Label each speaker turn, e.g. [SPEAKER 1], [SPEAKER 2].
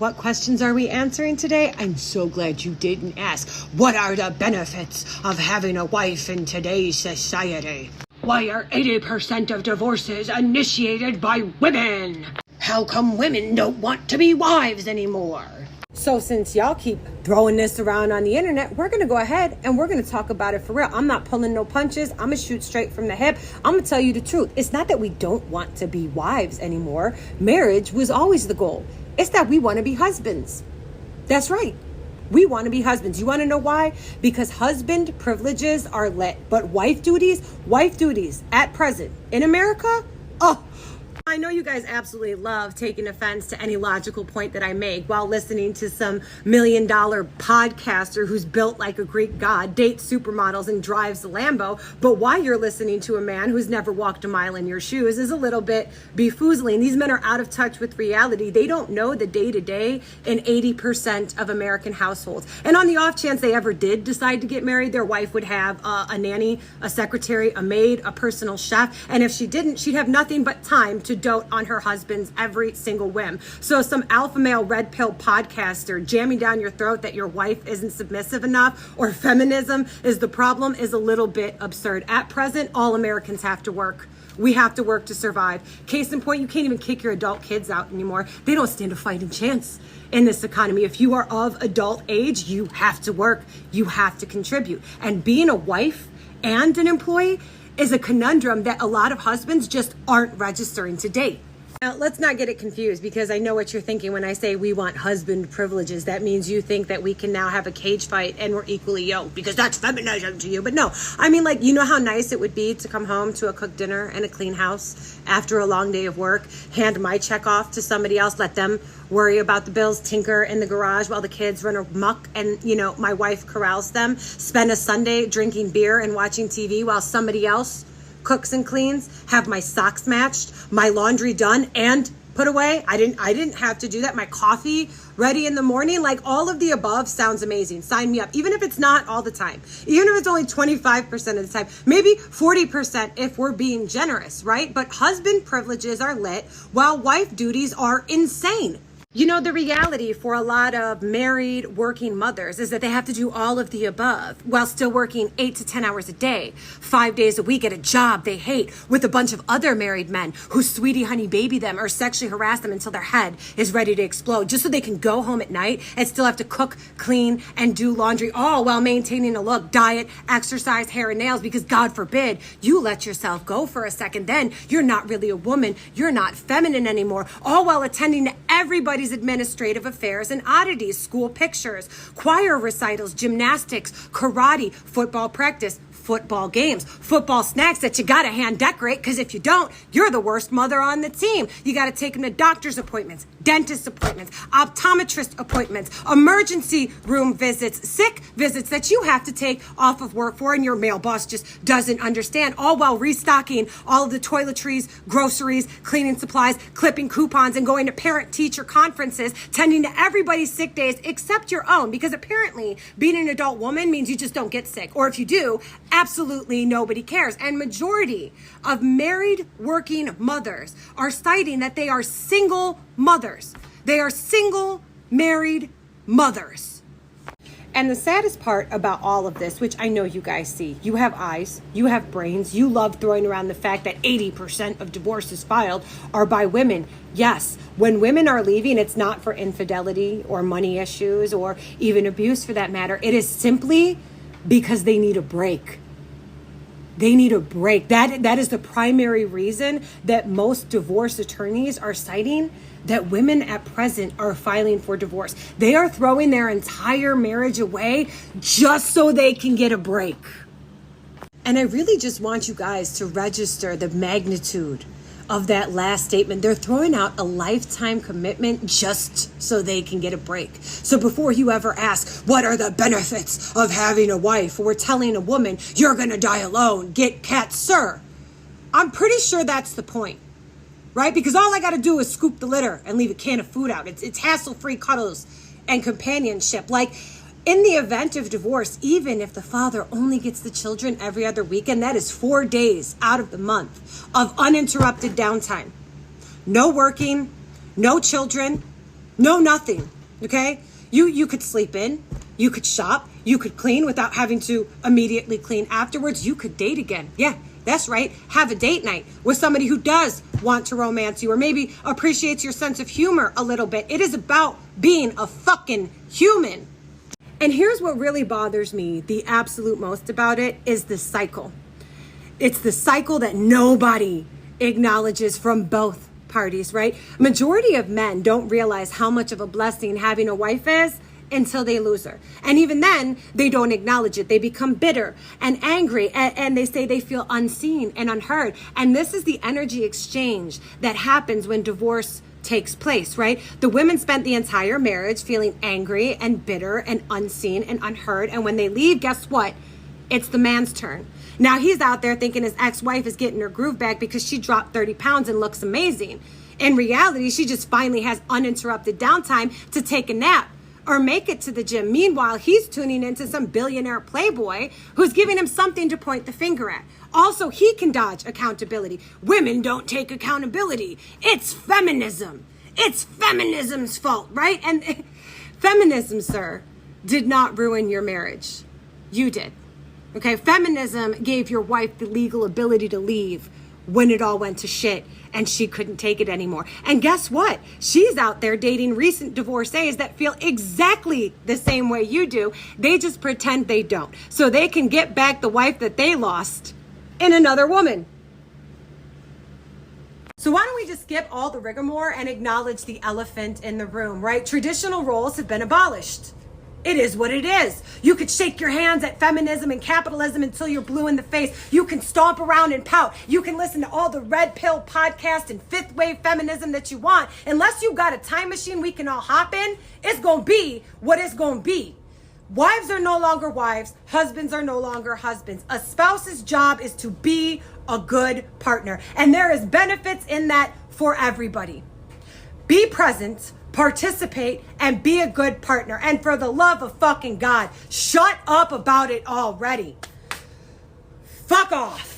[SPEAKER 1] What questions are we answering today? I'm so glad you didn't ask. What are the benefits of having a wife in today's society? Why are 80% of divorces initiated by women? How come women don't want to be wives anymore? So since y'all keep throwing this around on the internet, we're going to go ahead and we're going to talk about it for real. I'm not pulling no punches. I'm going to shoot straight from the hip. I'm going to tell you the truth. It's not that we don't want to be wives anymore. Marriage was always the goal. It's that we want to be husbands. That's right. We want to be husbands. You want to know why? Because husband privileges are lit, but wife duties at present in America, I know you guys absolutely love taking offense to any logical point that I make while listening to some $1 million podcaster who's built like a Greek god, dates supermodels, and drives a Lambo. But why you're listening to a man who's never walked a mile in your shoes is a little bit befoozling. These men are out of touch with reality. They don't know the day-to-day in 80% of American households. And on the off chance they ever did decide to get married, their wife would have a nanny, a secretary, a maid, a personal chef. And if she didn't, she'd have nothing but time to dote on her husband's every single whim. So some alpha male red pill podcaster jamming down your throat that your wife isn't submissive enough or feminism is the problem is a little bit absurd. At present, all Americans have to work. We have to work to survive. Case in point, you can't even kick your adult kids out anymore. They don't stand a fighting chance in this economy. If you are of adult age, you have to work. You have to contribute. And being a wife and an employee is a conundrum that a lot of husbands just aren't registering to date. Now, let's not get it confused, because I know what you're thinking when I say we want husband privileges. That means you think that we can now have a cage fight and we're equally yoked because that's feminism to you. But no, I mean, like, you know how nice it would be to come home to a cooked dinner and a clean house after a long day of work, hand my check off to somebody else, let them worry about the bills, tinker in the garage while the kids run amok, and, you know, my wife corrals them, spend a Sunday drinking beer and watching TV while somebody else cooks and cleans, have my socks matched, my laundry done and put away. I didn't have to do that. My coffee ready in the morning. Like, all of the above sounds amazing. Sign me up. Even if it's not all the time, even if it's only 25% of the time, maybe 40% if we're being generous, right? But husband privileges are lit while wife duties are insane. You know, the reality for a lot of married working mothers is that they have to do all of the above while still working 8 to 10 hours a day, 5 days a week at a job they hate, with a bunch of other married men who sweetie honey baby them or sexually harass them until their head is ready to explode, just so they can go home at night and still have to cook, clean, and do laundry, all while maintaining a look, diet, exercise, hair, and nails, because God forbid you let yourself go for a second. Then you're not really a woman. You're not feminine anymore, all while attending to everybody's administrative affairs and oddities, school pictures, choir recitals, gymnastics, karate, football practice, football games, football snacks that you gotta hand decorate, because if you don't, you're the worst mother on the team. You gotta take them to doctor's appointments, dentist appointments, optometrist appointments, emergency room visits, sick visits that you have to take off of work for, and your male boss just doesn't understand, all while restocking all of the toiletries, groceries, cleaning supplies, clipping coupons, and going to parent-teacher conferences, tending to everybody's sick days except your own, because apparently being an adult woman means you just don't get sick. Or if you do, absolutely nobody cares. And majority of married working mothers are citing that they are single mothers. They are single married mothers. And the saddest part about all of this, which I know you guys see, you have eyes, you have brains, you love throwing around the fact that 80% of divorces filed are by women. Yes, when women are leaving, it's not for infidelity or money issues or even abuse for that matter. It is simply because they need a break. They need a break. That is the primary reason that most divorce attorneys are citing that women at present are filing for divorce. They are throwing their entire marriage away just so they can get a break. And I really just want you guys to register the magnitude of that last statement. They're throwing out a lifetime commitment just so they can get a break. So before you ever ask, what are the benefits of having a wife, or telling a woman, you're gonna die alone, get cats, sir, I'm pretty sure that's the point, right? Because all I gotta do is scoop the litter and leave a can of food out. It's hassle-free cuddles and companionship. Like, in the event of divorce, even if the father only gets the children every other weekend, that is 4 days out of the month of uninterrupted downtime. No working, no children, No, nothing. Okay? You could sleep in, you could shop, you could clean without having to immediately clean afterwards. You could date again. Yeah, that's right. Have a date night with somebody who does want to romance you or maybe appreciates your sense of humor a little bit. It is about being a fucking human. And here's what really bothers me the absolute most about it is the cycle. It's the cycle that nobody acknowledges from both parties, right? Majority of men don't realize how much of a blessing having a wife is until they lose her. And even then, they don't acknowledge it. They become bitter and angry, and they say they feel unseen and unheard. And this is the energy exchange that happens when divorce takes place, right? The women spent the entire marriage feeling angry and bitter and unseen and unheard. And when they leave, guess what? It's the man's turn. Now he's out there thinking his ex-wife is getting her groove back because she dropped 30 pounds and looks amazing. In reality, she just finally has uninterrupted downtime to take a nap or make it to the gym. Meanwhile, he's tuning into some billionaire playboy who's giving him something to point the finger at. Also, he can dodge accountability. Women don't take accountability. It's feminism. It's feminism's fault, right? And feminism, sir, did not ruin your marriage. You did. Okay, feminism gave your wife the legal ability to leave when it all went to shit and she couldn't take it anymore. And guess what? She's out there dating recent divorcees that feel exactly the same way you do. They just pretend they don't, so they can get back the wife that they lost in another woman. So why don't we just skip all the rigmarole and acknowledge the elephant in the room, right? Traditional roles have been abolished. It is what it is. You could shake your hands at feminism and capitalism until you're blue in the face. You can stomp around and pout. You can listen to all the red pill podcasts and fifth wave feminism that you want. Unless you got a time machine we can all hop in, it's going to be what it's going to be. Wives are no longer wives. Husbands are no longer husbands. A spouse's job is to be a good partner. And there is benefits in that for everybody. Be present, participate, and be a good partner. And for the love of fucking God, shut up about it already. Fuck off.